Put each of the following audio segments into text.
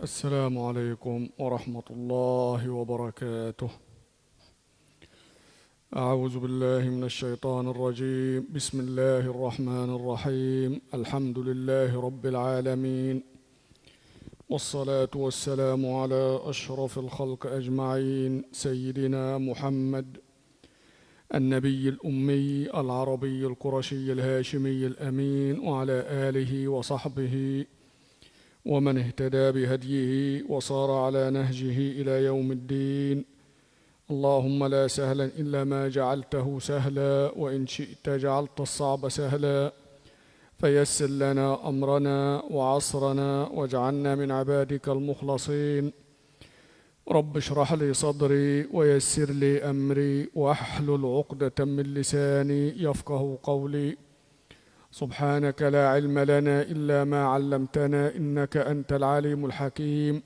السلام عليكم ورحمة الله وبركاته. أعوذ بالله من الشيطان الرجيم. بسم الله الرحمن الرحيم. الحمد لله رب العالمين، والصلاة والسلام على أشرف الخلق أجمعين، سيدنا محمد النبي الأمي العربي القرشي الهاشمي الأمين، وعلى آله وصحبه ومن اهتدى بهديه وصار على نهجه إلى يوم الدين. اللهم لا سهلا إلا ما جعلته سهلا، وإن شئت جعلت الصعب سهلا، فيسر لنا أمرنا وعصرنا واجعلنا من عبادك المخلصين. رب اشرح لي صدري ويسر لي أمري واحلل عقدة من لساني يفقه قولي. سبحانك لا علم لنا إلا ما علمتنا إنك أنت العليم الحكيم،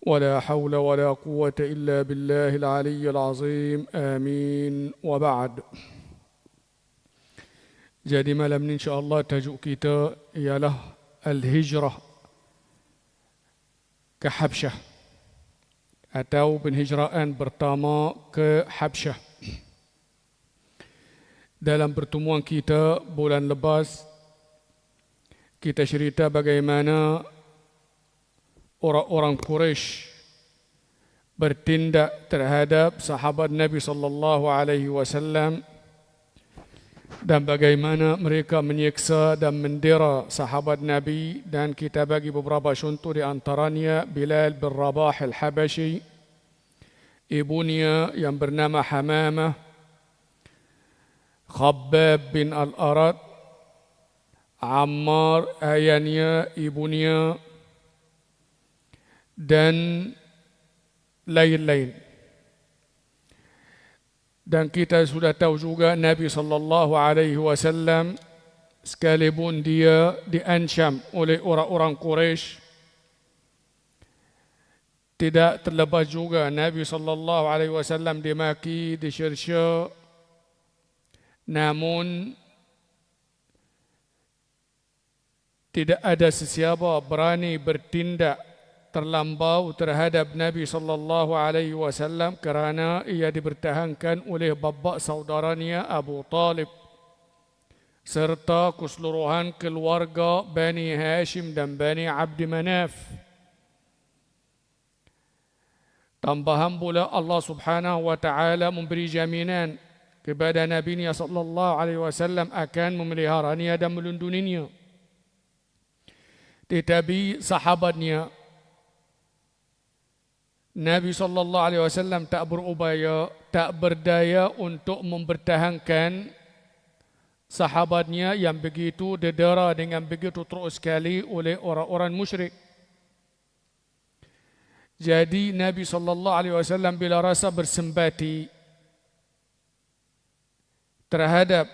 ولا حول ولا قوة إلا بالله العلي العظيم. آمين. وبعد. Jadi malam ini insyaAllah tajuk kita ialah Al-Hijrah ke Habsyah, atau penhijraan pertama ke Habsyah. Dalam pertemuan kita bulan lepas, kita cerita bagaimana orang-orang Quraisy bertindak terhadap sahabat Nabi sallallahu alaihi wasallam, dan bagaimana mereka menyiksa dan mendera sahabat Nabi. Dan kita bagi beberapa contoh, di antaranya Bilal bin Rabah al-Habashi, ibunya yang bernama Hamamah, Khabbab bin Al-Arad, Ammar ayahnya, ibunya, dan lain-lain. Dan kita sudah tahu juga Nabi sallallahu alaihi wasallam, sekalipun dia diancam oleh orang-orang Quraisy, tidak terlepas juga Nabi sallallahu alaihi wasallam dimaki, disyir-syir, namun tidak ada sesiapa berani bertindak terlampau terhadap Nabi sallallahu alaihi wasallam, kerana ia dipertahankan oleh bapa saudaranya Abu Talib serta keseluruhan keluarga Bani Hashim dan Bani Abdi Manaf. Tambahan pula Allah Subhanahu wa taala memberi jaminan kepada Nabi-Nya sallallahu alaihi wasallam akan memeliharanya dan melindunginya. Tetapi sahabatnya, Nabi sallallahu alaihi wasallam tak berupaya, tak berdaya untuk mempertahankan sahabatnya yang begitu didera dengan begitu teruk sekali oleh orang-orang musyrik. Jadi Nabi sallallahu alaihi wasallam bila rasa bersempati terhadap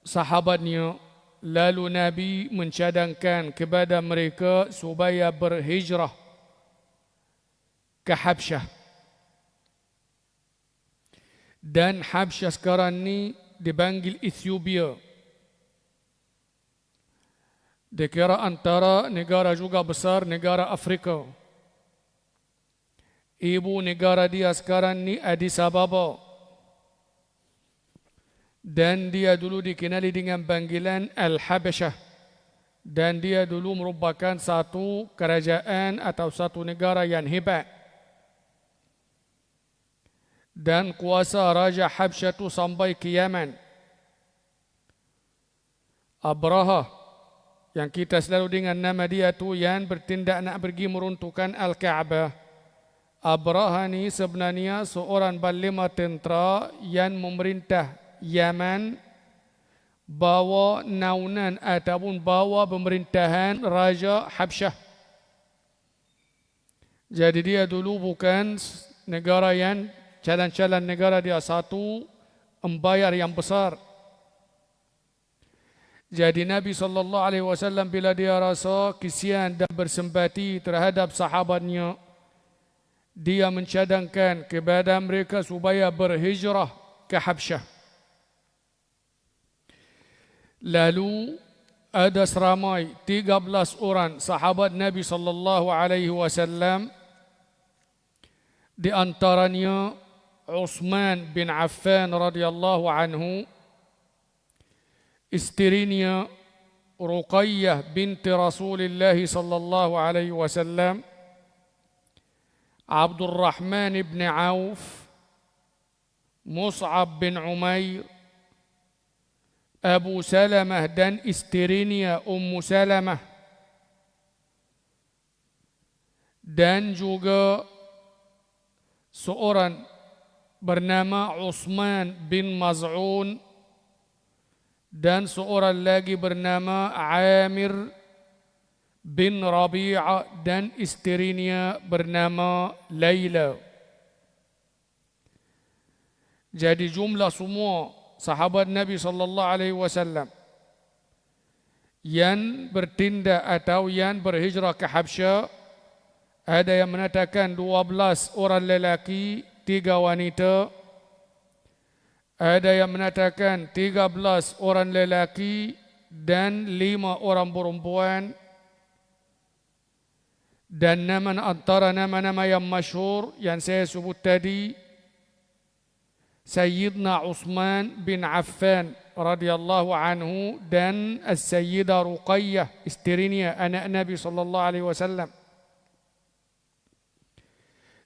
sahabatnya, lalu Nabi mencadangkan kepada mereka supaya berhijrah ke Habsyah. Dan Habsyah sekarang ni dipanggil Ethiopia. Dikira antara negara juga besar, negara Afrika. Ibu negara dia sekarang ni Addis Ababa, dan dia dulu dikenali dengan panggilan Al-Habasyah, dan dia dulu merupakan satu kerajaan atau satu negara yang hebat. Dan kuasa Raja Habsyah itu sampai ke Yaman. Abraha, yang kita selalu dengan nama dia tu, yang bertindak nak pergi meruntuhkan Al-Kaabah. Abraha ni sebenarnya seorang panglima tentera yang memerintah Yaman, bawa naunan ataupun bawa pemerintahan Raja Habsyah. Jadi dia dulu bukan negara yang calon-calon negara, dia satu embayar yang besar. Jadi Nabi sallallahu alaihi wasallam bila dia rasa kesian dan bersempati terhadap sahabatnya, dia mencadangkan kepada mereka supaya berhijrah ke Habsyah. Lalu ada seramai 13 orang sahabat Nabi sallallahu alaihi wasallam, di antaranya Utsman bin Affan radhiyallahu anhu, istrinya Ruqayyah binti Rasulullah sallallahu alaihi wasallam, Abdurrahman bin Auf, Mus'ab bin Umair, Abu Salamah dan istrinya Ummu Salamah, dan juga seorang bernama Utsman bin Maz'un, dan seorang lagi bernama Amir bin Rabi'ah dan istrinya bernama Laila. Jadi jumlah semua sahabat Nabi sallallahu alaihi wasallam yang bertindak atau yang berhijrah ke Habsyah, ada yang mengatakan 12 orang lelaki, 3 wanita. Ada yang mengatakan 13 orang lelaki dan 5 orang perempuan. Dan antara nama-nama yang masyhur yang saya sebut tadi, Sayyidina Utsman bin Affan radhiyallahu anhu dan As-Sayyidah Ruqayyah, istrinya anak Nabi sallallahu alaihi wasallam.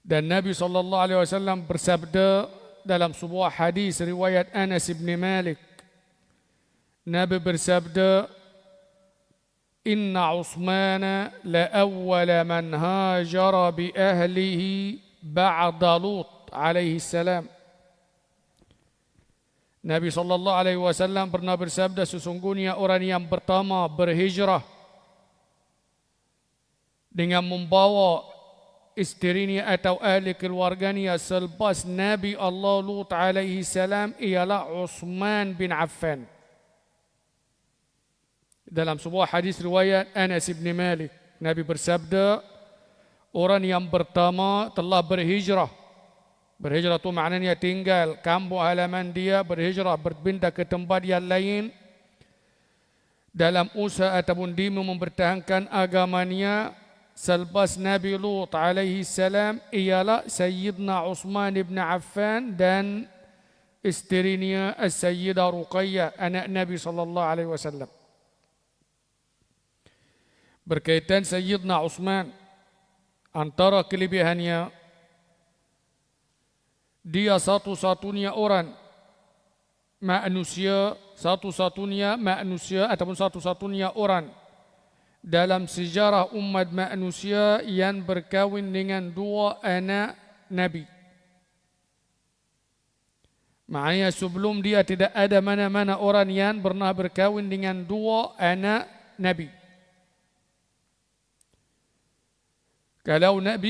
Dan Nabi sallallahu alaihi wasallam bersabda dalam sebuah hadis riwayat Anas bin Malik, Nabi bersabda, Inna Utsmana la awwala man hajara bi ahlihi ba'da Lut alaihi salam. Nabi sallallahu alaihi wasallam pernah bersabda, sesungguhnya orang yang pertama berhijrah dengan membawa istrinya atau ahli keluarganya selepas Nabi Allah Lut alaihi salam ialah Utsman bin Affan. Dalam sebuah hadis riwayat Anas bin Malik, Nabi bersabda, orang yang pertama telah berhijrah. Berhijrah itu maknanya tinggal kampung halaman dia, berhijrah berpindah ke tempat yang lain dalam usaha ataupun demi mempertahankan agamanya selepas Nabi Lut alaihi salam ialah Sayyidina Utsman bin Affan dan istrinya As-Sayyidah Ruqayyah, anak Nabi sallallahu alaihi wasallam. Berkaitan Sayyidina Utsman, antara kelebihannya, dia satu-satunya orang manusia, satu-satunya manusia ataupun satu-satunya orang dalam sejarah umat manusia yang berkahwin dengan 2 anak Nabi. Maknanya sebelum dia tidak ada mana-mana orang yang pernah berkahwin dengan 2 anak Nabi.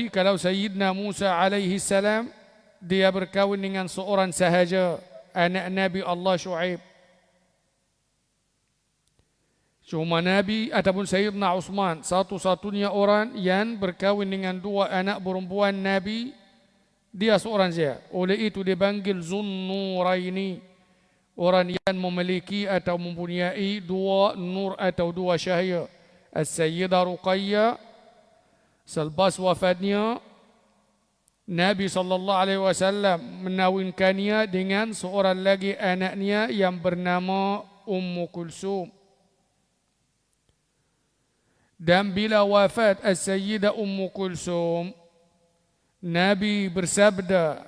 Kalau Sayyidina Musa alaihi salam, dia berkahwin dengan seorang sahaja, anak Nabi Allah Syuaib. Cuma Nabi ataupun Sayyidina Utsman satu-satunya orang yang berkahwin dengan 2 anak perempuan Nabi, dia seorang saja. Oleh itu dipanggil Zunnuraini, orang yang memiliki atau mempunyai 2 nur atau 2 cahaya. As-Sayyidah Ruqayyah, selepas wafatnya Nabi sallallahu alaihi wasallam menawinkannya dengan seorang lagi anaknya yang bernama Ummu Kulsum. Dan bila wafat As-Sayyidah Ummu Kulsum, Nabi bersabda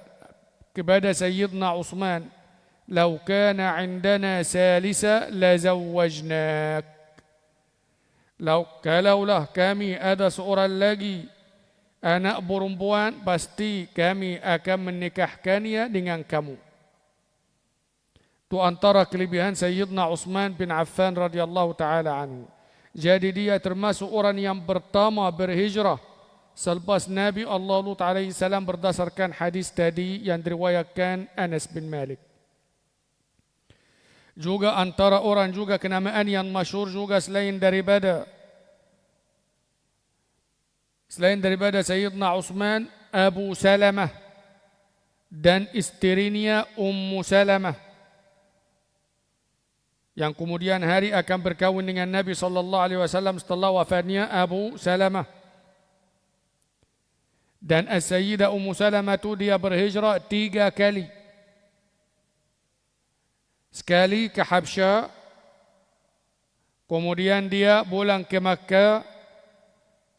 kepada Sayyidina Utsman, "Lau kana 'indana salisa la zawwajnak." Kalaulah kami ada seorang lagi anak perempuan, pasti kami akan menikahkannya dengan kamu. Itu antara kelebihan Sayyidina Utsman bin Affan radhiyallahu taala anhu. Jadi dia termasuk orang yang pertama berhijrah selepas Nabi Allah Lut alaihi salam berdasarkan hadis tadi yang diriwayatkan Anas bin Malik. Juga antara orang juga kenamaan yang masyhur juga selain daripada Sayyidina Utsman, Abu Salamah dan istrinya Ummu Salamah, yang kemudian hari akan berkahwin dengan Nabi SAW setelah wafatnya Abu Salamah. Dan As-Sayyidah Ummu Salamah itu dia berhijrah 3 kali. Sekali ke Habsyah, kemudian dia pulang ke Makkah,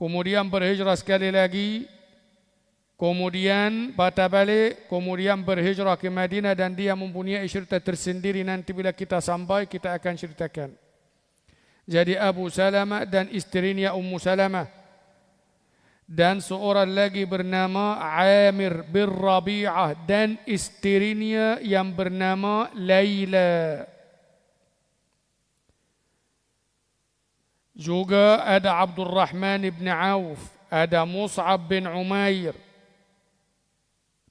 kemudian berhijrah sekali lagi, kemudian patah balik, kemudian berhijrah ke Madinah, dan dia mempunyai cerita tersendiri. Nanti bila kita sampai kita akan ceritakan. Jadi Abu Salamah dan isterinya Ummu Salamah, dan seorang lagi bernama Amir bin Rabi'ah, dan isterinya yang bernama Laila. Juga ada Abdul Rahman bin Auf, ada Mus'ab bin Umair.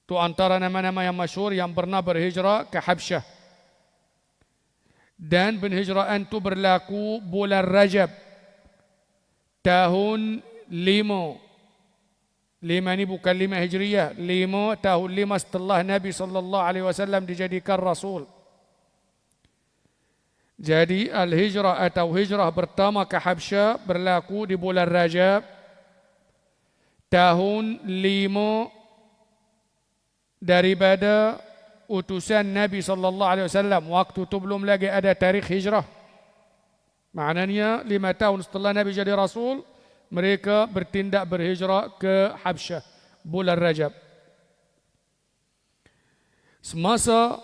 Itu antara nama-nama yang masyhur yang pernah berhijrah ke Habsyah. Dan penghijrahan itu berlaku bulan Rajab tahun 5. 5 ini bukan 5 Hijriyah, 5 tahun 5 setelah Nabi SAW dijadikan Rasul. Jadi al-hijrah atau hijrah pertama ke Habsyah berlaku di bulan Rajab tahun 5 daripada utusan Nabi SAW. Waktu itu belum lagi ada tarikh hijrah. Maknanya 5 tahun setelah Nabi jadi Rasul, mereka bertindak berhijrah ke Habsyah bulan Rajab. Semasa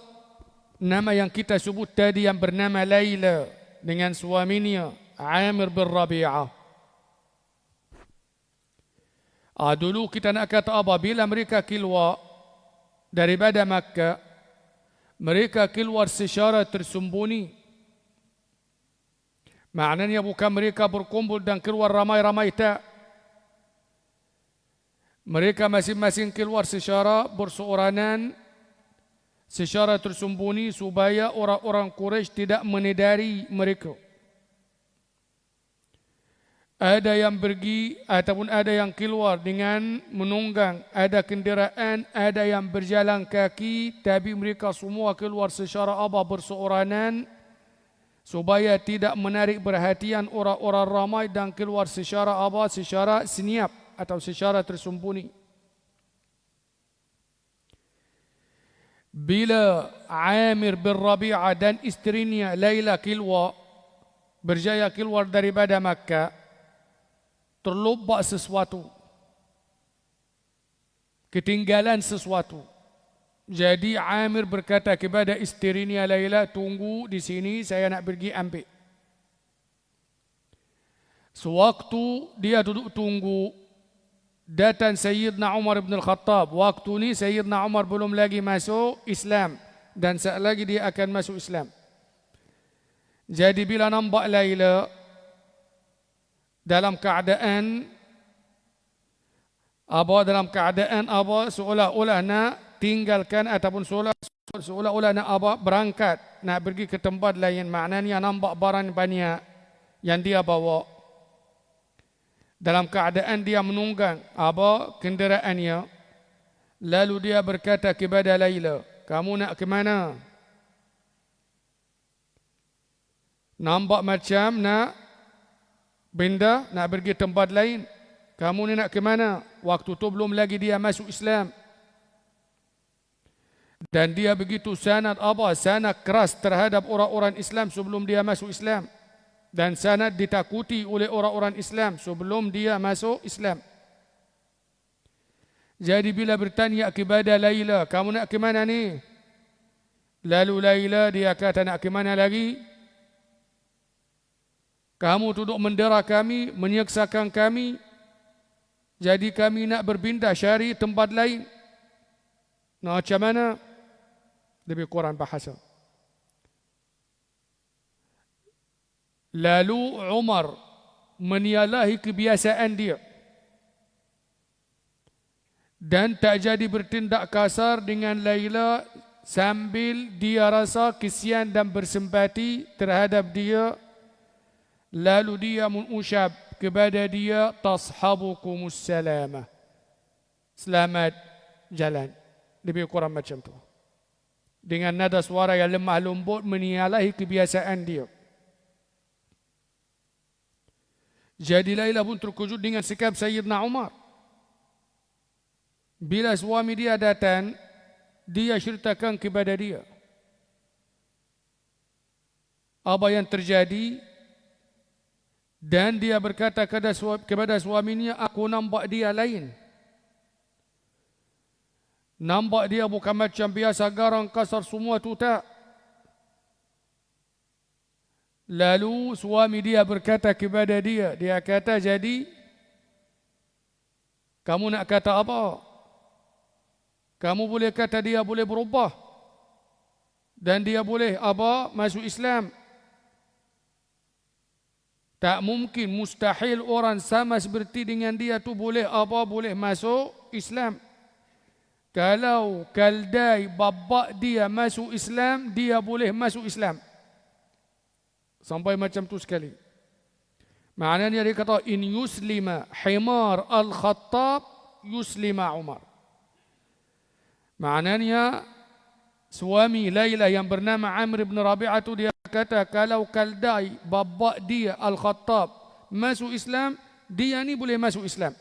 nama yang kita sebut tadi yang bernama Laila dengan suaminya Amir bin Rabi'ah. Dulu kita nak kata apa? Bila mereka keluar daripada Makkah, mereka keluar secara tersembunyi. Maknanya bukan mereka berkumpul dan keluar ramai-ramai, tak. Mereka masing-masing keluar secara berseorangan, secara tersembunyi, supaya orang-orang Quraisy tidak menedari mereka. Ada yang pergi ataupun ada yang keluar dengan menunggang, ada kenderaan, ada yang berjalan kaki, tapi mereka semua keluar secara berseorangan supaya tidak menarik perhatian orang-orang ramai, dan keluar secara secara senyap atau secara tersembunyi. Bila Amir bin Rabi'ah dan isterinya Laila berjaya keluar daripada Makkah, terlupa sesuatu, ketinggalan sesuatu. Jadi Amir berkata kepada isterinya Laila, tunggu di sini, saya nak pergi ambil. Sewaktu dia duduk tunggu, datang Sayyidina Umar bin Al-Khattab. Waktu ni Sayyidina Umar belum lagi masuk Islam, dan saat lagi dia akan masuk Islam. Jadi bila nampak Laila dalam keadaan seolah-olah nak tinggalkan ataupun seolah-olah nak berangkat, nak pergi ke tempat lain, maknanya nampak barang banyak yang dia bawa. Dalam keadaan dia menunggang kenderaannya, lalu dia berkata kepada Laila, kamu nak ke mana? Nampak macam nak pindah, nak pergi tempat lain. Kamu ni nak ke mana? Waktu tu belum lagi dia masuk Islam. Dan dia begitu sangat keras terhadap orang-orang Islam sebelum dia masuk Islam. Dan sangat ditakuti oleh orang-orang Islam sebelum dia masuk Islam. Jadi bila bertanya kepada Laila, kamu nak ke mana ni? Lalu Laila dia kata, nak ke mana lagi? Kamu duduk mendera kami, menyeksakan kami. Jadi kami nak berpindah cari tempat lain. Nak macam mana? Lebih kurang bahasa. Lalu Umar menyalahi kebiasaan dia dan tak jadi bertindak kasar dengan Laila, sambil dia rasa kesian dan bersempati terhadap dia. Lalu dia mengucap kepada dia, tashabukumus salamah, selamat jalan. Lebih kurang macam tu, dengan nada suara yang lemah lembut menyalahi kebiasaan dia. Jadi Lailah pun terkejut dengan sikap Sayyidina Umar. Bila suami dia datang, dia ceritakan kepada dia apa yang terjadi, dan dia berkata kepada suaminya, aku nampak dia lain. Nampak dia bukan macam biasa, garang, kasar semua tu tak. Lalu suami dia berkata kepada dia, dia kata, jadi kamu nak kata apa? Kamu boleh kata dia boleh berubah dan dia boleh apa? Masuk Islam. Tak mungkin, mustahil orang sama seperti dengan dia tu boleh apa? Boleh masuk Islam. Kalau Kaldai bapa dia masuk Islam, dia boleh masuk Islam. Sampai macam tu sekali. Maknanya dia kata, in yuslima himar al-Khattab yuslima Umar. Maknanya suami Lailah yang bernama Amr bin Rabi'ah tu, dia kata kalau Kaldai bapa dia Al-Khattab masuk Islam, dia ni boleh masuk Islam.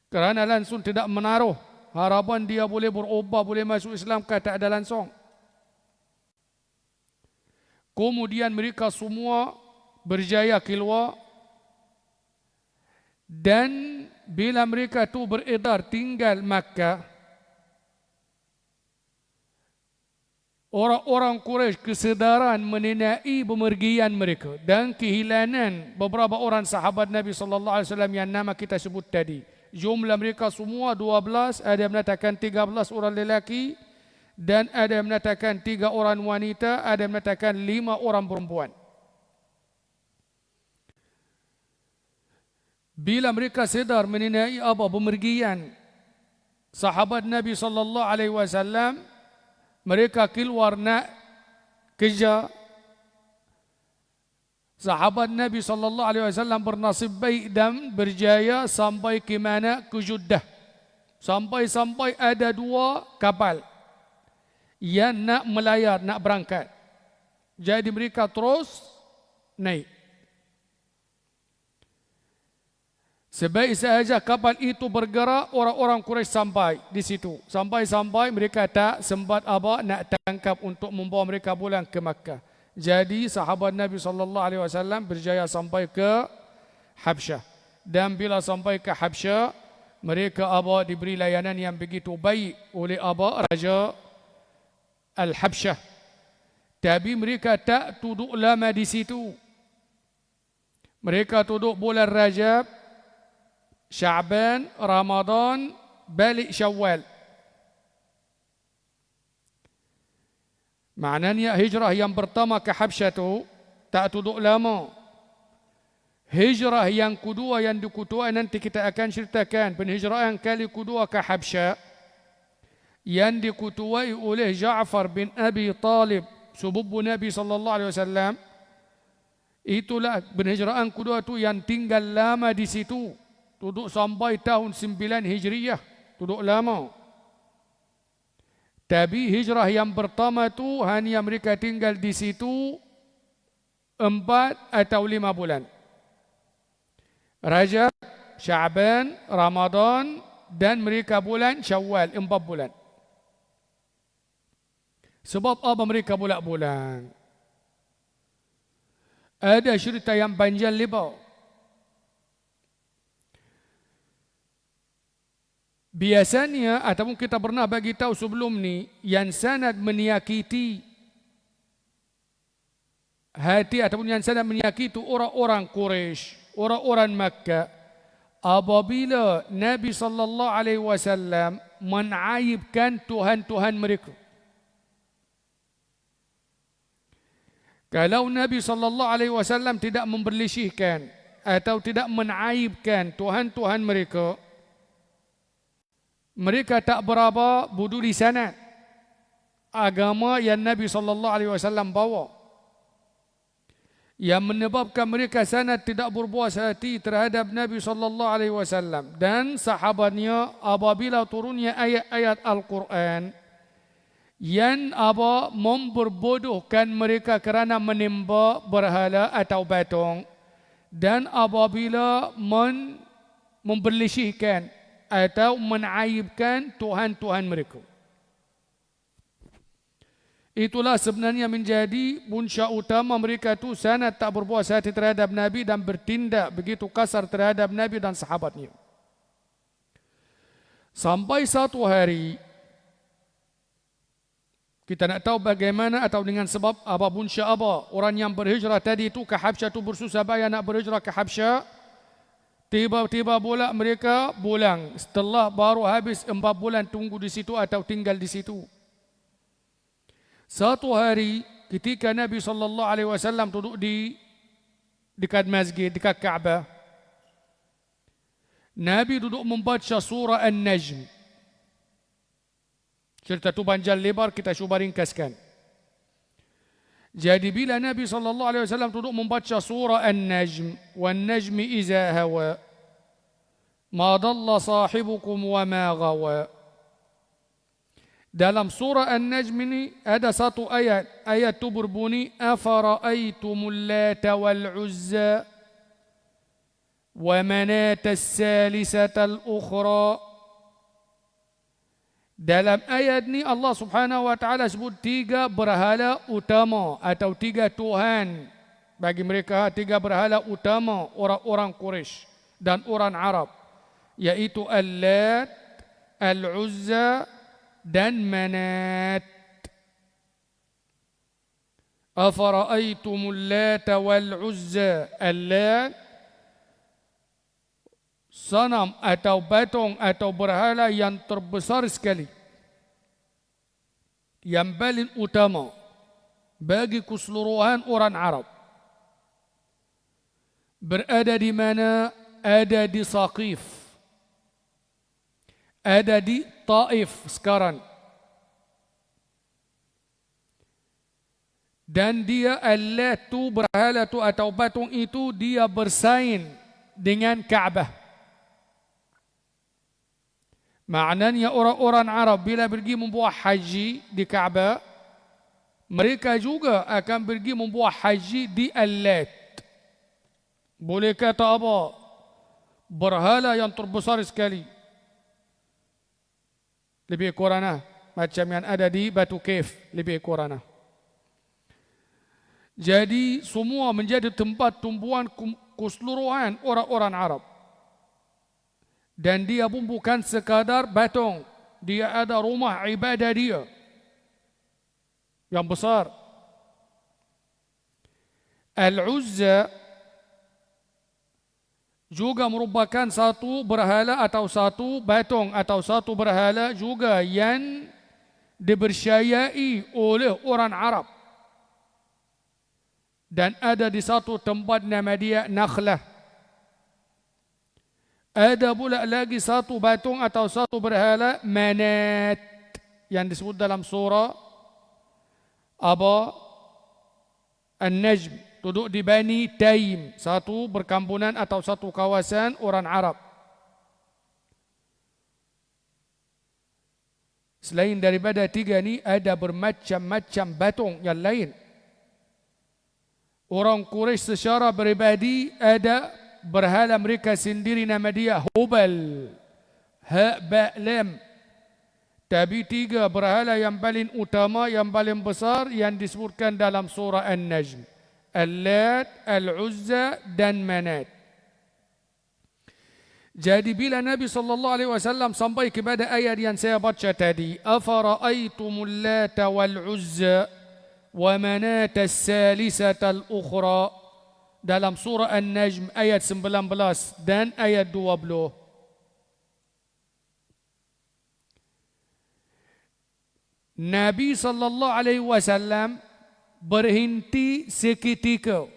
Kerana langsung tidak menaruh harapan dia boleh berubah, boleh masuk Islam, kata ada langsung. Kemudian mereka semua berjaya keluar, dan bila mereka tu beredar tinggal Makkah, orang-orang Quraisy kesedaran mengenai pemergian mereka dan kehilangan beberapa orang sahabat Nabi sallallahu alaihi wasallam yang nama kita sebut tadi. Jumlah mereka semua 12, ada yang mengatakan 13 orang lelaki dan ada yang mengatakan 3 orang wanita, ada yang mengatakan 5 orang perempuan. Bila mereka sedar mengenai apa pemergian sahabat Nabi sallallahu alaihi wasallam, mereka keluar nak kejar. Sahabat Nabi sallallahu alaihi wasallam bernasib baik dan berjaya sampai ke mana? Ke Jeddah. Sampai ada 2 kapal yang nak melayar, nak berangkat. Jadi mereka terus naik. Sebaik sahaja kapal itu bergerak, orang-orang Quraisy sampai di situ. Sampai mereka tak sempat apa nak tangkap untuk membawa mereka pulang ke Makkah. Jadi sahabat Nabi sallallahu alaihi wasallam berjaya sampai ke Habsyah. Dan bila sampai ke Habsyah, mereka apa diberi layanan yang begitu baik oleh apa Raja Al-Habsyah. Tapi mereka tak duduk lama di situ. Mereka duduk bulan Rajab, Sya'ban, Ramadan, balik Syawal. Maknanya hijrah yang pertama ke Habsyah tu tak duduk lama. Hijrah yang kedua yang dikutuai nanti kita akan ceritakan. Penhijrahan kali kedua ke Habsyah yang dikutuai oleh Ja'far bin Abi Talib, sepupu Nabi sallallahu alaihi wasallam. Itulah penhijrahan kedua tu yang tinggal lama di situ. Duduk sampai tahun 9 Hijriyah. Duduk lama. Tapi hijrah yang pertama tu hanya mereka tinggal di situ 4 atau 5 bulan. Rajab, Sya'ban, Ramadan dan mereka bulan Syawal, 4 bulan. Sebab apa mereka bulan-bulan? Ada cerita yang panjang lebar. Biasanya ataupun kita pernah bagi tahu sebelum ni, yang sangat menyakiti hati ataupun yang sangat menyakiti orang-orang Quraisy, orang-orang Makkah, apabila Nabi sallallahu alaihi wasallam menaibkan tuhan-tuhan mereka. Kalau Nabi sallallahu alaihi wasallam tidak memperlisihkan atau tidak menaibkan tuhan-tuhan mereka, mereka tak berapa peduli sanad agama yang Nabi sallallahu alaihi wasallam bawa, yang menyebabkan mereka sanad tidak berpuas hati terhadap Nabi sallallahu alaihi wasallam dan sahabatnya apabila turunnya ayat-ayat Al-Quran yang memperbodohkan mereka kerana menyembah berhala atau patung. dan apabila memperlesihkan atau menaibkan Tuhan-Tuhan mereka. Itulah sebenarnya menjadi punca utama mereka itu sangat tak berpuas hati terhadap Nabi dan bertindak begitu kasar terhadap Nabi dan sahabatnya. Sampai satu hari, kita nak tahu bagaimana atau dengan sebab apa punca apa orang yang berhijrah tadi itu ke Habsyah itu bersusah payah nak berhijrah ke Habsyah. Tiba-tiba pula mereka pulang setelah baru habis 4 bulan tunggu di situ atau tinggal di situ. Satu hari ketika Nabi SAW duduk di dekat masjid, dekat Kaabah, Nabi duduk membaca surah An-Najm. Cerita itu panjang lebar, kita cuba ringkaskan. Jadi bila Nabi SAW duduk membaca surah An-Najm, "Wan-najmi iza hawa, ma dalla sahibukum wa ma gawa." Dalam surah An-Najm ini ada satu ayat. Ayat itu berbunyi, "Afara'aytumul Lata wal Uzza wa manata as-salisatal ukhra." Dalam ayat ini Allah Subhanahu wa taala sebut 3 berhala utama atau 3 tuhan bagi mereka, 3 berhala utama orang-orang Quraisy dan orang Arab, yaitu Al-Lat, Al-Uzza dan Manat. Afara'aytumul Lata wal Uzza. Al-Lat, sanam atau patung atau berhala yang terbesar sekali, yang paling utama bagi keseluruhan orang Arab. Berada di mana? Ada di Saqif, ada di Taif sekarang. Dan dia Al-Lat tu, berhala tu atau patung itu, dia bersaing dengan Kaabah. Maknanya orang-orang Arab bila pergi membuat haji di Kaabah, mereka juga akan pergi membuat haji di Al-Lat. Boleh kata apa? Berhala yang terbesar sekali. Lebih kurang macam yang ada di Batu Kef, lebih kurang. Jadi semua menjadi tempat tumpuan keseluruhan orang-orang Arab. Dan dia pun bukan sekadar patung, dia ada rumah ibadah dia yang besar. Al-Uzza juga merupakan satu berhala atau satu patung atau satu berhala juga yang dipercayai oleh orang Arab. Dan ada di satu tempat nama dia Nakhlah. Ada pula lagi satu patung atau satu berhala Manat yang disebut dalam surah An-Najm, duduk di Bani Taim, satu perkampungan atau satu kawasan orang Arab. Selain daripada 3 ni, ada bermacam-macam patung yang lain. Orang Quraisy secara peribadi ada berhala mereka sendiri, nama dia Hubal, Ha Ba Lam. Tapi 3 berhala yang paling utama, yang paling besar yang disebutkan dalam surah An-Najm, Al-Lat, Al-Uzza dan Manat. Jadi bila Nabi SAW sampai kepada ayat yang saya baca tadi, "Afara'aytumul Lata wal Uzza wa manata as-salisatal ukhra," dalam surah An-Najm ayat 19 dan ayat 20. Nabi SAW berhenti seketika.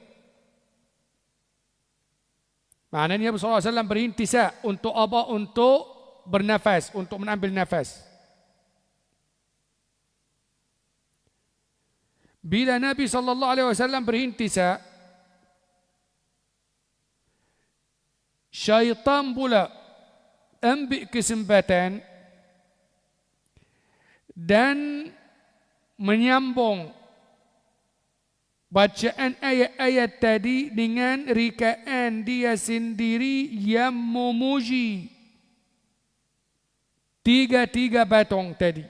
Maknanya Nabi SAW berhenti untuk apa? Untuk bernafas, untuk mengambil nafas. Bila Nabi SAW berhenti syaitan pula ambil kesempatan dan menyambung bacaan ayat-ayat tadi dengan rikaan dia sendiri yang memuji tiga-tiga patung tadi,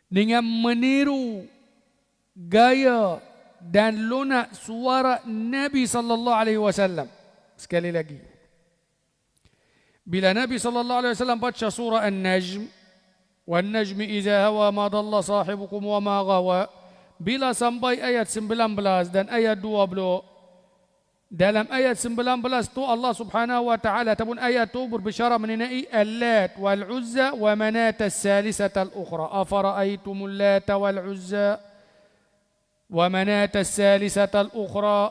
dengan meniru gaya dan lunak suara Nabi sallallahu alaihi wasallam. Sekali lagi, bila Nabi sallallahu alaihi wasallam baca surah An-Najm, wan najmi idza hawa ma dalla sahibukum wa ma ghawa, bila sampai ayat 19 dan ayat 20, dalam ayat 19 tu Allah Subhanahu wa taala ataupun ayat tu berbicara mengenai Al-Lat wal Uzza wa Manat as-salisata al-ukhra. Afara'aytumul Lat wal Uzza wa Manat as-salisata al-ukhra.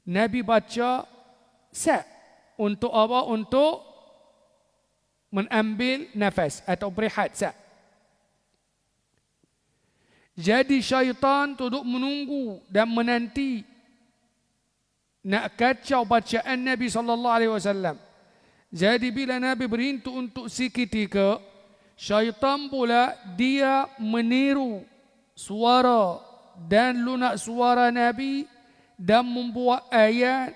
Nabi baca sa untuk apa? Untuk mengambil nafas atau berehat sa. Jadi syaitan duduk menunggu dan menanti nak kacau bacaan Nabi sallallahu alaihi wasallam. Jadi bila Nabi berhenti untuk seketika, syaitan pula dia meniru suara dan lunak suara Nabi dan membuat ayat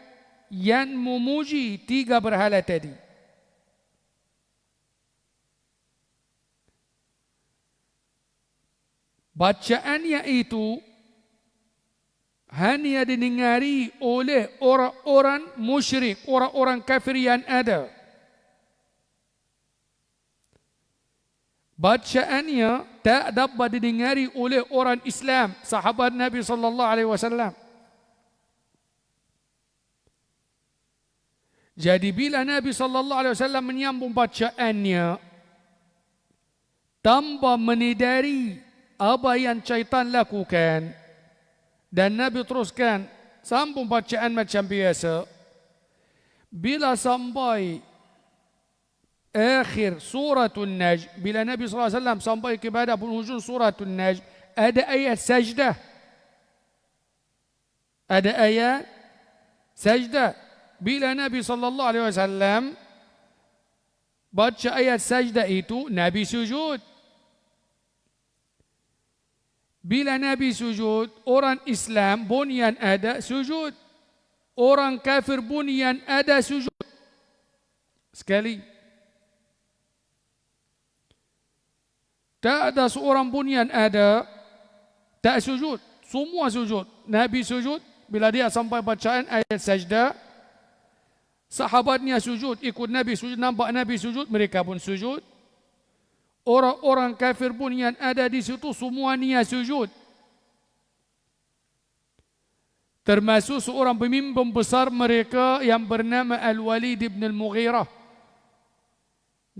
yang memuji tiga berhala tadi. Bacaannya itu hanya didengari oleh orang-orang musyrik, orang-orang kafir yang ada. Bacaannya tak dapat didengari oleh orang Islam, sahabat Nabi sallallahu alaihi wasallam. Jadi bila Nabi sallallahu alaihi wasallam menyambung bacaannya tanpa menedari apa yang syaitan lakukan, dan Nabi teruskan sambung bacaan macam biasa, bila sampai akhir suratul Najm, bila Nabi sallallahu alaihi wasallam sampai kepada penghujung suratul Najm, ada ayat sajdah. Ada ayat sajdah. Bila Nabi sallallahu alaihi wasallam baca ayat sajdah itu, Nabi sujud. Bila Nabi sujud, orang Islam pun yang ada sujud. Orang kafir pun yang ada sujud. Sekali. Tak ada seorang pun yang ada tak sujud. Semua sujud. Nabi sujud. Bila dia sampai bacaan ayat sajdah, sahabatnya sujud. Ikut Nabi sujud. Nampak Nabi sujud, mereka pun sujud. Orang-orang kafir pun yang ada di situ semuanya sujud. Termasuk seorang pemimpin besar mereka yang bernama Al-Walid ibn Al-Mughirah.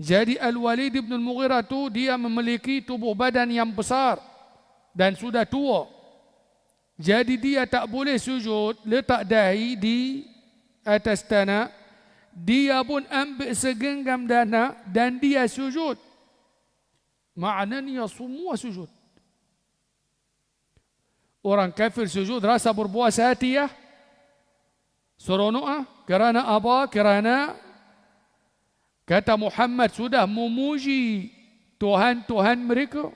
Jadi Al-Walid ibn Al-Mughirah itu dia memiliki tubuh badan yang besar dan sudah tua. Jadi dia tak boleh sujud, letak dahi di atas tanah. Dia pun ambil segenggam dana dan dia sujud. Maknanya semua sujud. Orang kafir sujud rasa berpuas hati ya. Seronok. Kerana apa? Kerana kata Muhammad sudah memuji Tuhan-Tuhan mereka.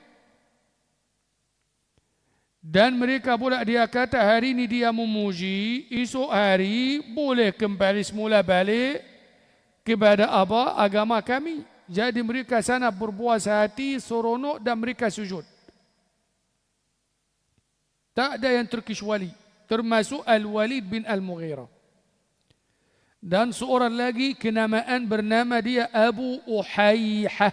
Dan mereka pula dia kata hari ini dia memuji, esok hari boleh kembali semula balik kepada apa? Agama kami. Jadi mereka sana berpuas hati, seronok dan mereka sujud. Tak ada yang terkecuali, termasuk Al-Walid bin Al-Mughirah. Dan seorang lagi kenamaan bernama dia Abu Uhayhah.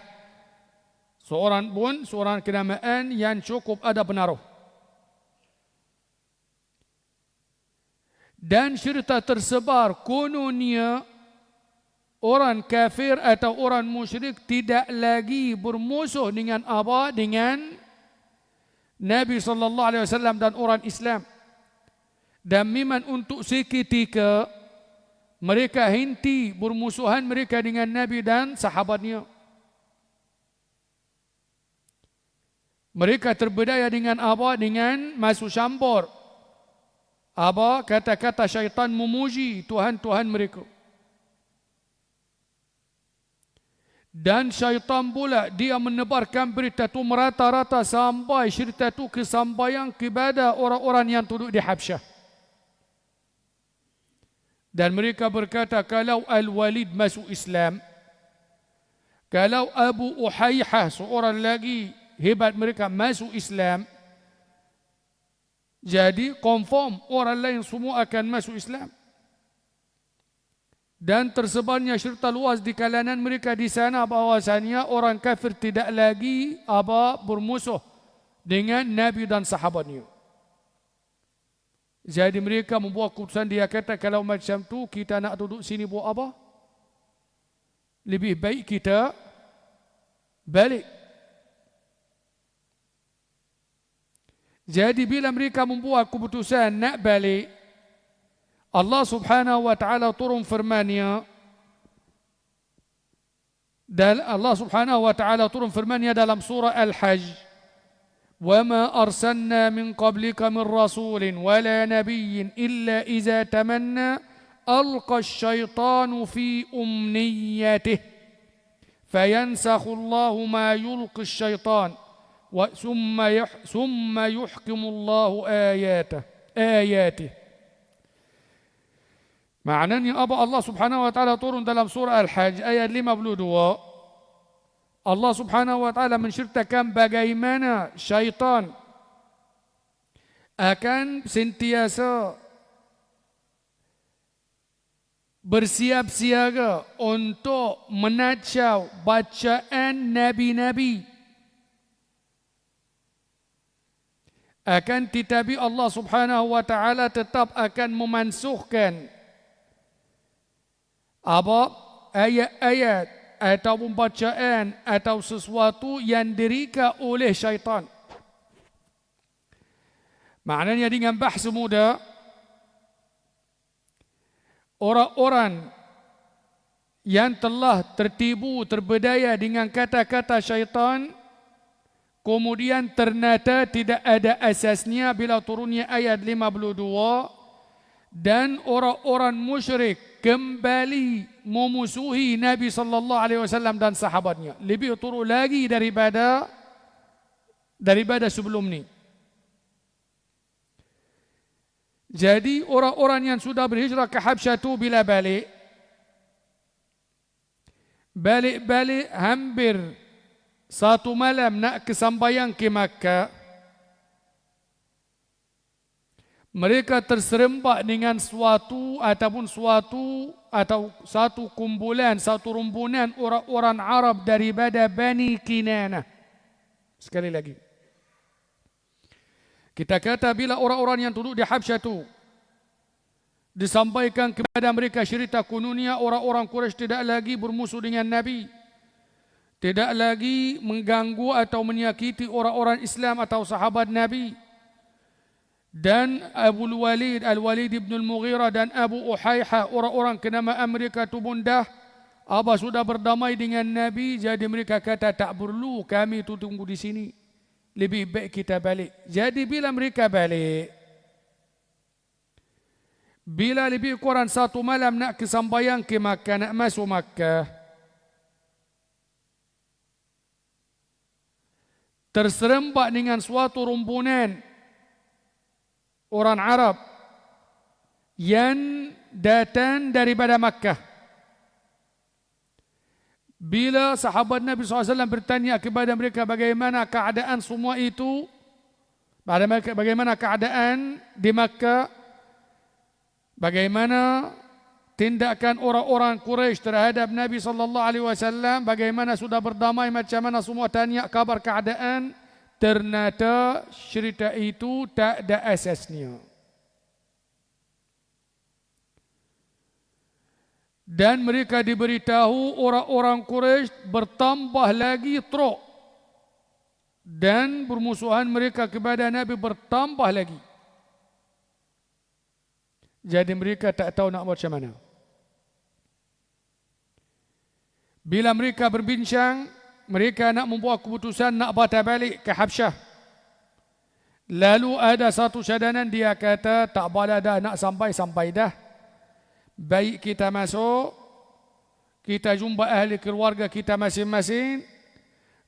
Seorang kenamaan yang cukup ada pengaruh. Dan cerita tersebar kononnya orang kafir atau orang musyrik tidak lagi bermusuh dengan apa? Dengan Nabi sallallahu alaihi wasallam dan orang Islam. Dan memang untuk seketika mereka henti bermusuhan mereka dengan Nabi dan sahabatnya. Mereka terberdaya dengan apa? Dengan masuk campur apa? Kata-kata syaitan memuji Tuhan-Tuhan mereka. Dan syaitan pula dia menebarkan berita itu merata-rata sampai cerita itu kesampaian kepada orang-orang yang duduk di Habsyah. Dan mereka berkata, kalau Al-Walid masuk Islam, kalau Abu Uhayhah seorang lagi hebat mereka masuk Islam, jadi confirm orang lain semua akan masuk Islam. Dan tersebarnya cerita luas di kalangan mereka di sana bahawasanya orang kafir tidak lagi bermusuh dengan Nabi dan sahabatnya. Jadi mereka membuat keputusan, dia kata kalau macam tu kita nak duduk sini buat apa? Lebih baik kita balik. Jadi bila mereka membuat keputusan nak balik, Allah Subhanahu wa taala turun firman-Nya, dan Allah Subhanahu wa taala turun firman-Nya dalam surah Al-Hajj, "Wa ma arsalna min qablika min rasulin wala nabiyyin illa idza tamanna alqa asy-syaitanu fi umniyatihi fayansakhu Allahu ma yulqi asy-syaitan wa summa yuhkimu Allahu ayatihi." Maknanya apa? Allah Subhanahu wa taala turun dalam surah Al-Hajj ayat 52. Allah Subhanahu wa taala menceritakan bagaimana syaitan akan sentiasa bersiap siaga untuk menacau bacaan nabi-nabi. Akan tetapi Allah Subhanahu wa taala tetap akan memansuhkan ayat-ayat atau bacaan atau sesuatu yang dirika oleh syaitan. Maknanya dengan bahasa mudah, orang-orang yang telah tertipu, terbedaya dengan kata-kata syaitan, kemudian ternyata tidak ada asasnya bila turunnya ayat 52, dan orang-orang musyrik kembali memusuhi Nabi sallallahu alaihi wasallam dan sahabatnya, lebih teruk lagi daripada sebelum ni. Jadi orang-orang yang sudah berhijrah ke Habsyah itu bila balik hampir satu malam nak kesampaian ke Makkah, mereka terserempak dengan satu kumpulan, satu rumpunan orang-orang Arab daripada Bani Kinanah. Sekali lagi, kita kata bila orang-orang yang duduk di Habsyah itu disampaikan kepada mereka cerita kononnya orang-orang Quraisy tidak lagi bermusuh dengan Nabi, tidak lagi mengganggu atau menyakiti orang-orang Islam atau sahabat Nabi. Dan Al-Walid ibn al-Mughirah dan Abu Uhayhah, orang-orang kenamaan mereka itu bundah, sudah berdamai dengan Nabi. Jadi mereka kata tak perlu kami itu tunggu di sini, lebih baik kita balik. Jadi bila mereka balik, bila lebih kurang satu malam nak kesampaian ke Makkah, nak masuk Makkah, terserempak dengan suatu rumpunan orang Arab yang datang daripada Makkah. Bila sahabat Nabi SAW bertanya kepada mereka bagaimana keadaan semua itu, bagaimana keadaan di Makkah, bagaimana tindakan orang-orang Quraisy terhadap Nabi SAW, bagaimana sudah berdamai, macam mana semua tanya kabar keadaan, ternyata cerita itu tak ada asasnya. Dan mereka diberitahu orang-orang Quraisy bertambah lagi teruk, dan permusuhan mereka kepada Nabi bertambah lagi. Jadi mereka tak tahu nak buat macam mana. Bila mereka berbincang, mereka nak membuat keputusan nak patah balik ke Habsyah. Lalu ada satu cadanan, dia kata tak boleh dah, nak sampai dah. Baik kita masuk, kita jumpa ahli keluarga kita masing-masing.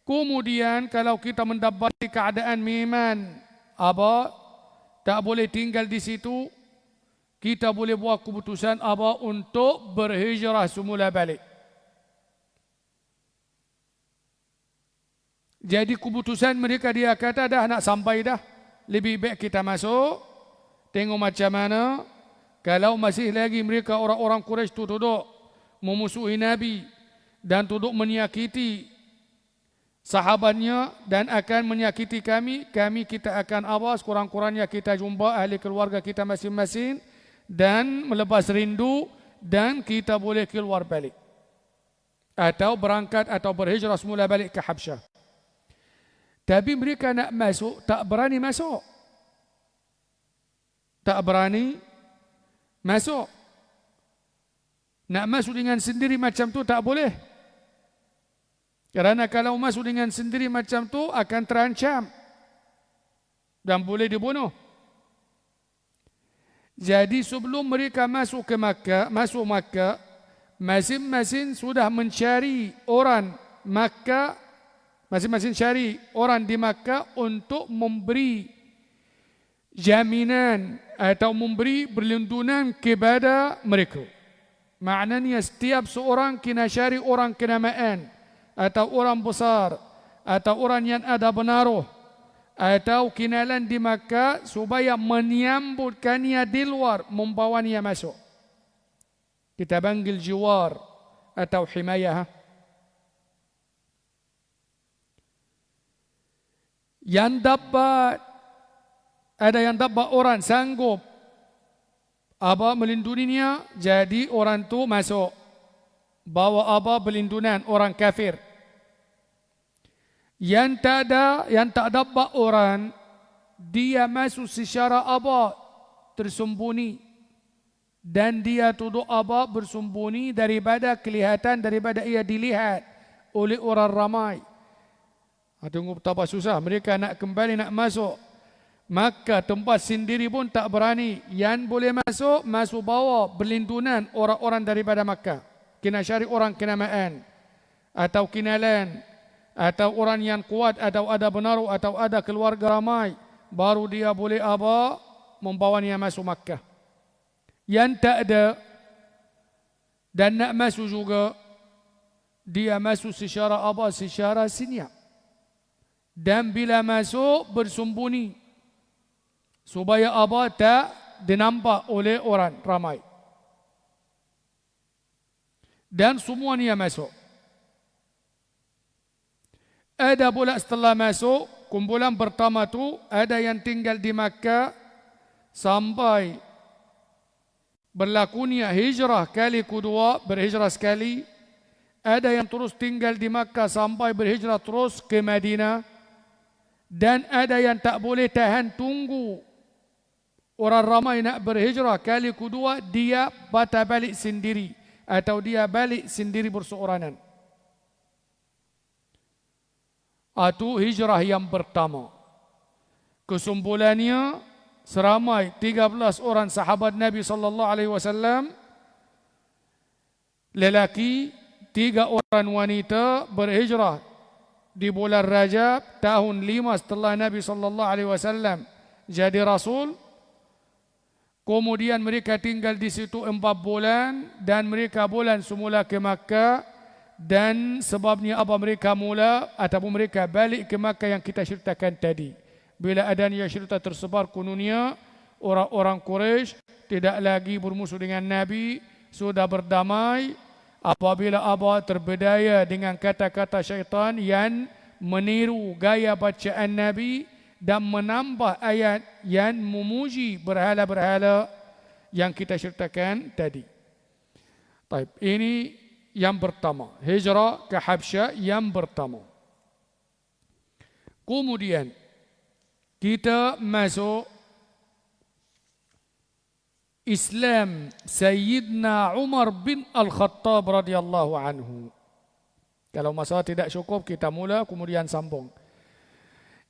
Kemudian kalau kita mendapati keadaan memang tak boleh tinggal di situ, kita boleh buat keputusan untuk berhijrah semula balik. Jadi keputusan mereka, dia kata dah nak sampai dah, lebih baik kita masuk, tengok macam mana. Kalau masih lagi mereka orang-orang Quraisy tu duduk memusuhi Nabi dan duduk menyakiti sahabatnya dan akan menyakiti kami, kita akan sekurang-kurangnya kita jumpa ahli keluarga kita masing-masing dan melepas rindu dan kita boleh keluar balik atau berangkat atau berhijrah semula balik ke Habsyah. Tapi mereka nak masuk, tak berani masuk. Tak berani masuk. Nak masuk dengan sendiri macam tu tak boleh. Kerana kalau masuk dengan sendiri macam tu akan terancam dan boleh dibunuh. Jadi sebelum mereka masuk ke Makkah, masing-masing sudah mencari orang Makkah, masing-masing cari orang di Makkah untuk memberi jaminan atau memberi perlindungan kepada mereka. Maknanya setiap seorang kena cari orang kenamaan atau orang besar atau orang yang ada penaruh atau kenalan di Makkah supaya menyambutkannya di luar, membawanya masuk. Kita panggil jiwar atau himayah. Yang dapat, ada yang dapat orang sanggup melindunginya, jadi orang tu masuk. Bawa perlindungan orang kafir. Yang tak dapat orang, dia masuk secara tersembunyi. Dan dia duduk bersembunyi daripada kelihatan, daripada ia dilihat oleh orang ramai. Tunggu betapa susah mereka nak kembali, nak masuk Makkah, tempat sendiri pun tak berani. Yang boleh masuk bawa perlindungan orang-orang daripada Makkah. Kena cari orang kenamaan atau kenalan atau orang yang kuat atau ada penaruh atau ada keluarga ramai, baru dia boleh membawanya masuk Makkah. Yang tak ada dan nak masuk juga, dia masuk secara senyap. Dan bila masuk bersembunyi supaya tak dinampak oleh orang ramai. Dan semua ni yang masuk. Ada pula setelah masuk, kumpulan pertama tu ada yang tinggal di Makkah sampai berlakunya hijrah kali kedua, berhijrah sekali. Ada yang terus tinggal di Makkah sampai berhijrah terus ke Madinah. Dan ada yang tak boleh tahan tunggu orang ramai nak berhijrah kali kedua, dia patah balik sendiri atau dia balik sendiri berseorangan. Itu hijrah yang pertama. Kesimpulannya, seramai 13 orang sahabat Nabi SAW, lelaki, 3 orang wanita berhijrah di bulan Rajab tahun 5 setelah Nabi SAW jadi Rasul. Kemudian mereka tinggal di situ 4 bulan dan mereka bulan semula ke Makkah. Dan sebabnya mereka mereka balik ke Makkah yang kita ceritakan tadi. Bila adanya cerita tersebar kononnya orang-orang Quraisy tidak lagi bermusuh dengan Nabi, sudah berdamai. Apabila terbedaya dengan kata-kata syaitan yang meniru gaya bacaan Nabi dan menambah ayat yang memuji berhala-berhala yang kita ceritakan tadi. Baik, ini yang pertama, hijrah ke Habsyah yang pertama. Kemudian kita masuk Islam Sayyidina Umar bin Al-Khattab radhiyallahu anhu. Kalau masa tidak cukup, kita mula kemudian sambung.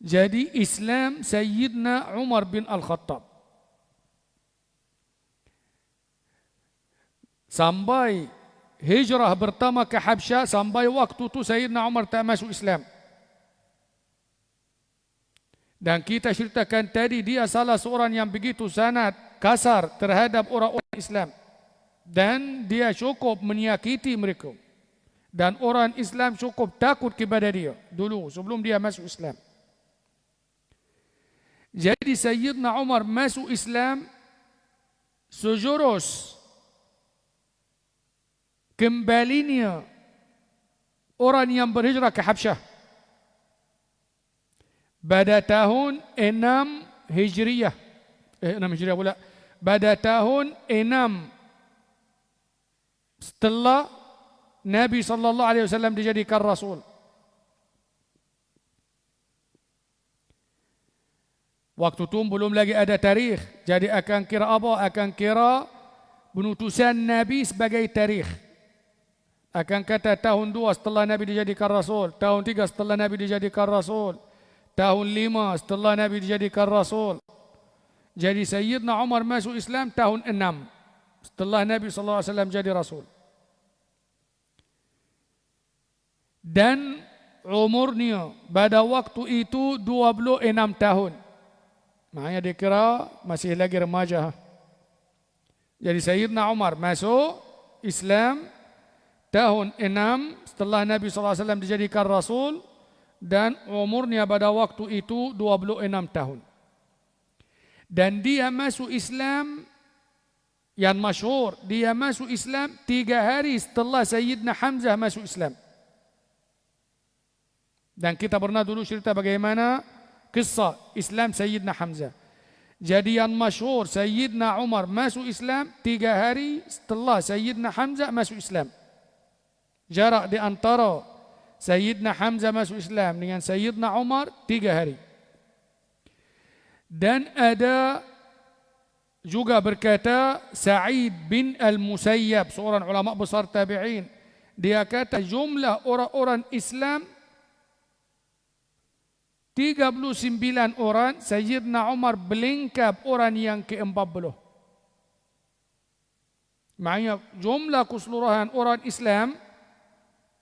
Jadi Islam Sayyidina Umar bin Al-Khattab. Sampai hijrah pertama ke Habsyah sampai waktu itu Sayyidina Umar tak masuk Islam. Dan kita ceritakan tadi dia salah seorang yang begitu sangat kasar terhadap orang-orang Islam. Dan dia cukup menyakiti mereka. Dan orang Islam cukup takut kepada dia dulu sebelum dia masuk Islam. Jadi Sayyidina Umar masuk Islam sejurus kembalinya orang yang berhijrah ke Habsyah pada tahun 6 Hijriyah. 6 Hijriyah pula. Pada tahun 6 setelah Nabi sallallahu alaihi wasallam dijadikan rasul. Waktu itu belum lagi ada tarikh. Jadi akan kira apa? Akan kira penutusan Nabi sebagai tarikh. Akan kata tahun 2 setelah Nabi dijadikan rasul, tahun 3 setelah Nabi dijadikan rasul, tahun 5 setelah Nabi dijadikan rasul. Jadi Sayyidina Umar masuk Islam tahun 6 setelah Nabi sallallahu alaihi wasallam jadi rasul. Dan umurnya pada waktu itu 26 tahun. Maknanya dikira masih lagi remaja. Jadi Sayyidina Umar masuk Islam tahun 6 setelah Nabi SAW dijadikan Rasul. Dan umurnya pada waktu itu 26 tahun. Dan dia masuk Islam yang masyhur. Dia masuk Islam 3 hari setelah Sayyidina Hamzah masuk Islam. Dan kita pernah dulu cerita bagaimana kisah Islam Sayyidina Hamzah. Jadi yang masyhur Sayyidina Umar masuk Islam 3 hari setelah Sayyidina Hamzah masuk Islam. Jarak di antara Sayyidina Hamzah masuk Islam dengan Sayyidina Umar 3 hari. Dan ada juga berkata Sa'id bin Al-Musayyab, seorang ulama besar tabi'in. Dia kata jumlah orang-orang Islam 39 orang, Sayyidina Umar belengkap orang yang ke-40. Maknanya jumlah keseluruhan orang Islam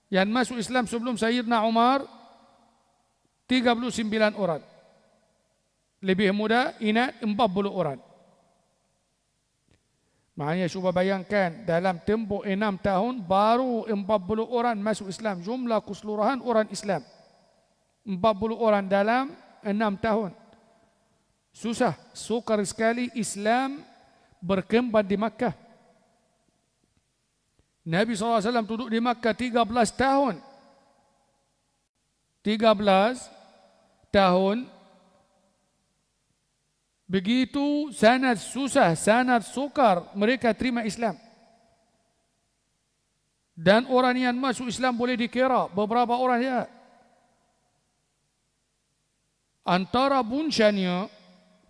yang masuk Islam sebelum Sayyidina Umar 39 orang. Lebih muda ingat 40 orang. Maknanya cuba bayangkan dalam tempoh 6 tahun baru 40 orang masuk Islam. Jumlah keseluruhan orang Islam 40 orang dalam 6 tahun. Susah, sukar sekali Islam berkembang di Makkah. Nabi SAW duduk di Makkah 13 tahun. 13 tahun. Begitu sangat susah, sangat sukar mereka terima Islam. Dan orang yang masuk Islam boleh dikira beberapa orang ya. Antara buncanya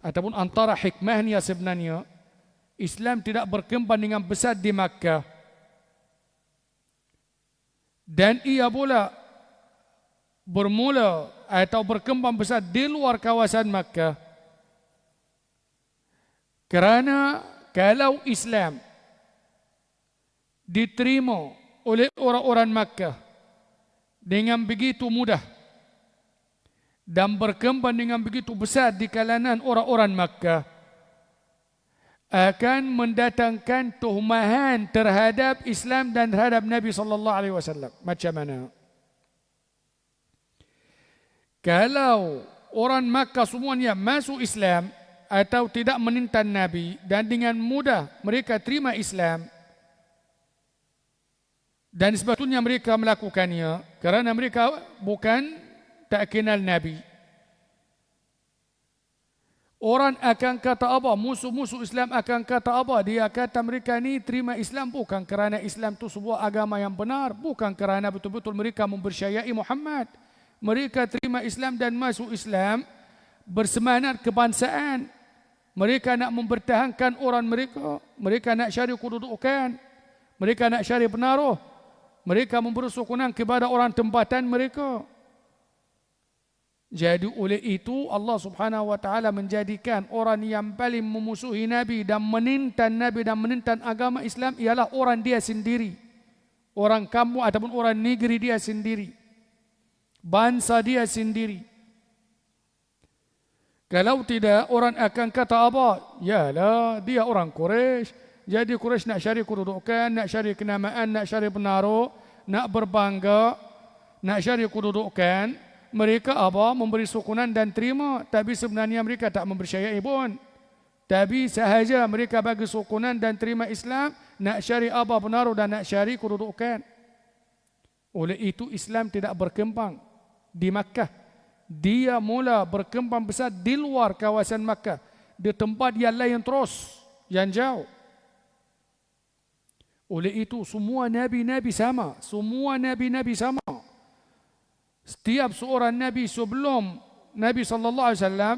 ataupun antara hikmahnya sebenarnya Islam tidak berkembang dengan besar di Makkah. Dan ia pula bermula atau berkembang besar di luar kawasan Makkah. Kerana kalau Islam diterima oleh orang-orang Makkah dengan begitu mudah dan berkembang dengan begitu besar di kalangan orang-orang Makkah, akan mendatangkan tuhmahan terhadap Islam dan terhadap Nabi sallallahu alaihi wasallam. Macam mana? Kalau orang Makkah semuanya masuk Islam atau tidak menentang Nabi dan dengan mudah mereka terima Islam, dan sebetulnya mereka melakukannya kerana mereka bukan tak kenal Nabi. Orang akan kata apa? Musuh-musuh Islam akan kata apa? Dia kata mereka ni terima Islam bukan kerana Islam itu sebuah agama yang benar, bukan kerana betul-betul mereka mempercayai Muhammad. Mereka terima Islam dan masuk Islam bersemangat kebangsaan. Mereka nak mempertahankan orang mereka. Mereka nak cari kedudukan. Mereka nak cari penaruh. Mereka memberi sokongan kepada orang tempatan mereka. Jadi oleh itu Allah Subhanahu wa taala menjadikan orang yang paling memusuhi Nabi dan menentang Nabi dan menentang agama Islam ialah orang dia sendiri. orang kampung ataupun orang negeri dia sendiri, bangsa dia sendiri. Kalau tidak, orang akan kata apa? Yalah, dia orang Quraisy. Jadi Quraisy nak cari kedudukan, nak cari kenamaan, nak cari penaruh, nak berbangga, nak cari kedudukan. Mereka apa? Memberi sokongan dan terima. Tapi sebenarnya mereka tak mempercayai pun. Tapi sahaja mereka bagi sokongan dan terima Islam, nak cari apa? Penaruh dan nak cari kedudukan. Oleh itu Islam tidak berkembang di Makkah. Dia mula berkembang besar di luar kawasan Makkah, di tempat yang lain terus, yang jauh. Oleh itu semua nabi-nabi sama, semua nabi-nabi sama. Setiap seorang nabi sebelum Nabi sallallahu alaihi wasallam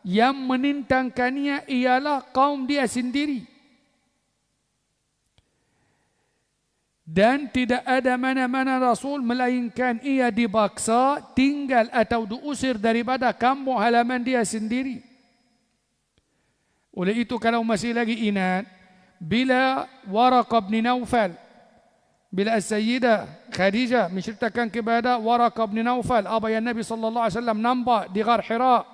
yang menintangkannya ialah kaum dia sendiri. Dan tidak ada mana-mana Rasul melainkan ia dibaksa, tinggal atau diusir daripada kampung halaman dia sendiri. Oleh itu kalau masih lagi ingat, bila Waraqah bin Naufal, bila As-Sayyidah Khadijah menceritakan kepada Waraqah bin Naufal apa yang Nabi sallallahu alaihi wasallam nampak di Ghar Hira.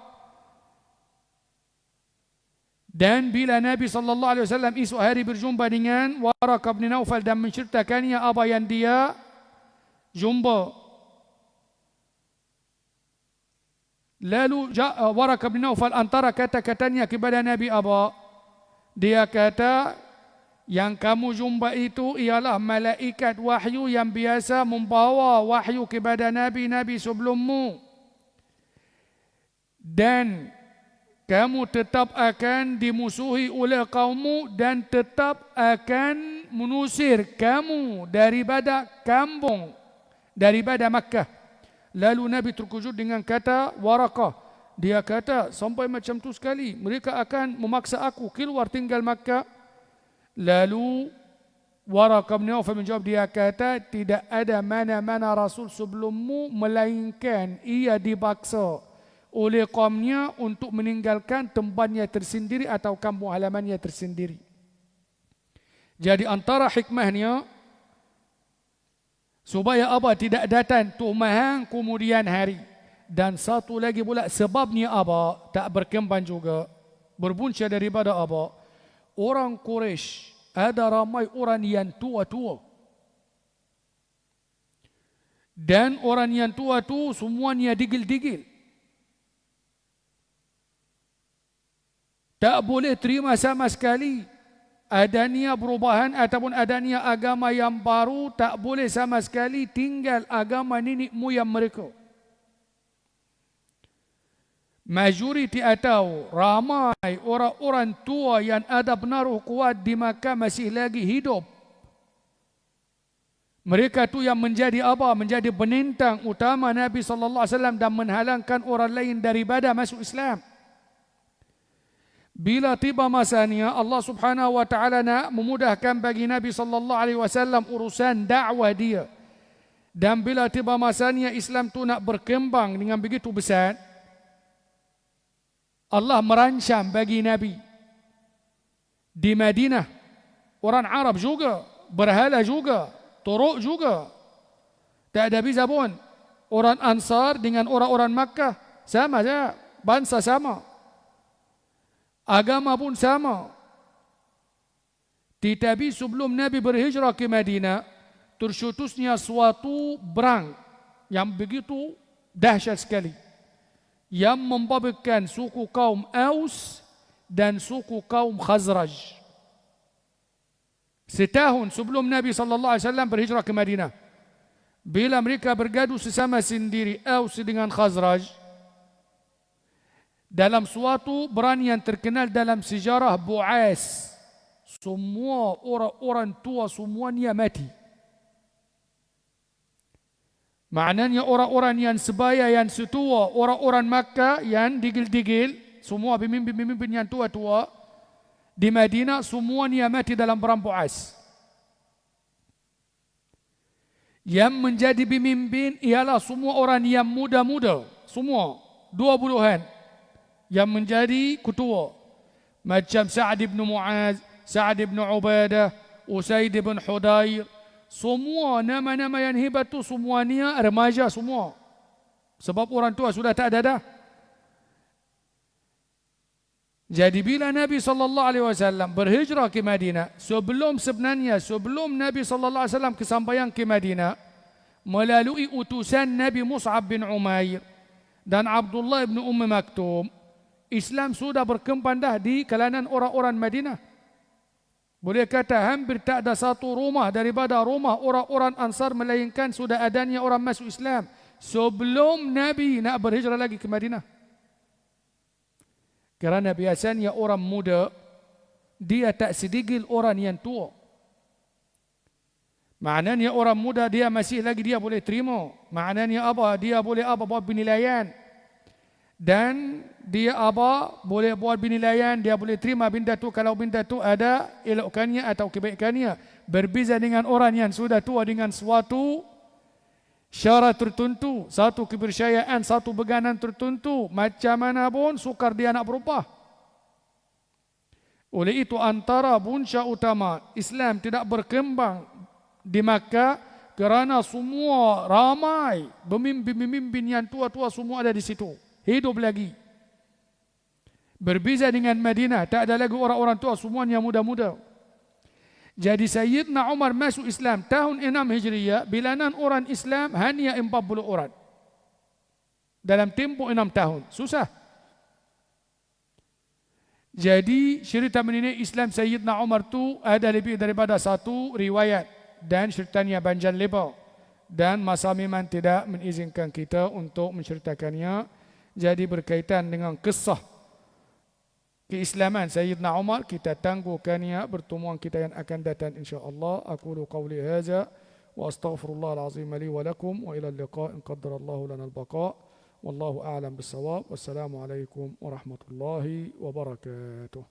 Dan bila Nabi sallallahu alaihi wasallam esok hari berjumpa dengan Waraqah bin Naufal dan menceritakannya apa yang dia jumpa. Lalu Waraqah bin Naufal antara kata-katanya kepada Nabi apa? Dia kata, yang kamu jumpa itu ialah malaikat wahyu yang biasa membawa wahyu kepada nabi-nabi sebelummu. Dan kamu tetap akan dimusuhi oleh kaummu dan tetap akan menusir kamu daripada kampung, daripada Makkah. Lalu Nabi terkejut dengan kata Waraqah. Dia kata, sampai macam tu sekali, mereka akan memaksa aku keluar tinggal Makkah. Lalu Waraqah bin Naufal menjawab, dia kata, tidak ada mana-mana Rasul sebelummu melainkan ia dipaksa oleh kaumnya untuk meninggalkan tempatnya tersendiri atau kampung halamannya tersendiri. Jadi antara hikmahnya supaya apa? Tidak datang tumahan kemudian hari. Dan satu lagi pula sebabnya apa? Tak berkembang juga. Berpunca daripada apa? Orang Quraisy ada ramai orang yang tua-tua. Dan orang yang tua tu semuanya digil-digil. Tak boleh terima sama sekali adanya perubahan ataupun adanya agama yang baru. Tak boleh sama sekali tinggal agama nenek moyang mereka. Majoriti atau ramai orang-orang tua yang ada pengaruh kuat di Makkah masih lagi hidup. Mereka tu yang menjadi apa? Menjadi penentang utama Nabi sallallahu alaihi wasallam dan menghalangkan orang lain daripada masuk Islam. Bila tiba masanya Allah Subhanahu wa taala nak memudahkan bagi Nabi sallallahu alaihi wasallam urusan dakwah dia. Dan bila tiba masanya Islam tu nak berkembang dengan begitu besar, Allah merancang bagi Nabi di Madinah, orang Arab juga, berhala juga, turuk juga. Tak ada beza pun. Orang Ansar dengan orang-orang Makkah sama saja, bangsa sama. Agama pun sama. Tetapi sebelum Nabi berhijrah ke Madinah, tercetusnya suatu perang yang begitu dahsyat sekali, yang membabitkan suku kaum Aus dan suku kaum Khazraj. Setahun sebelum Nabi sallallahu alaihi wasallam berhijrah ke Madinah, bila mereka bergaduh sesama sendiri, Aus dengan Khazraj, dalam suatu perang yang terkenal dalam sejarah Bu'as, semua orang-orang tua semuanya mati. Maknanya orang-orang yang sebaya, yang setua, orang-orang Makkah yang digil-digil, semua pemimpin-pemimpin yang tua-tua di Madinah semuanya mati dalam perang Bu'as. Yang menjadi pemimpin ialah semua orang yang muda-muda, semua 20-an yang menjadi ketua, macam Sa'ad ibn Mu'az, Sa'ad ibn Ubadah, Usaid ibn Hudayr, semua nama-nama yang hebat tu semuanya remaja semua. Sebab orang tua sudah tak ada dah. Jadi bila Nabi SAW berhijrah ke Madinah, sebelum Nabi SAW kesampaian ke Madinah, melalui utusan Nabi Mus'ab bin Umair dan Abdullah bin Maktum, Islam sudah berkembang dah di kalangan orang-orang Madinah. Boleh kata hampir tak ada satu rumah daripada rumah orang-orang Ansar melainkan sudah adanya orang masuk Islam sebelum Nabi nak berhijrah lagi ke Madinah. Kerana biasanya orang muda dia tak sedikit orang yang tua. Maknanya orang muda dia masih lagi dia boleh terima. Maknanya apa? Dia boleh buat penilaian. Dan dia boleh buat penilaian, dia boleh terima benda tu kalau benda tu ada elokkannya atau kebaikannya. Berbeza dengan orang yang sudah tua dengan suatu syarat tertentu, satu kepercayaan, satu pegangan tertentu, macam mana pun sukar dia nak berubah. Oleh itu antara punca utama Islam tidak berkembang di Makkah kerana semua ramai pemimpin-pemimpin yang tua-tua semua ada di situ, hidup lagi. Berbeza dengan Madinah, tak ada lagi orang-orang tua, semuanya muda-muda. Jadi Sayyidina Umar masuk Islam tahun 6 Hijriah, bilangan orang Islam hanya 40 orang. Dalam tempoh 6 tahun. Susah. Jadi cerita mengenai Islam Sayyidina Umar tu ada lebih daripada satu riwayat. Dan ceritanya panjang lebar. Dan masa memang tidak mengizinkan kita untuk menceritakannya. Jadi berkaitan dengan kisah keislaman Sayyidina Umar, kita tangguhkannya pertemuan kita yang akan datang insya-Allah. Aqulu qawli hadza wa astaghfirullah al-azim li wa lakum wa ila al-liqa' in qaddarallahu lana al-baqa'. Wallahu a'lam bis-shawab. Wassalamu alaikum warahmatullahi wabarakatuh.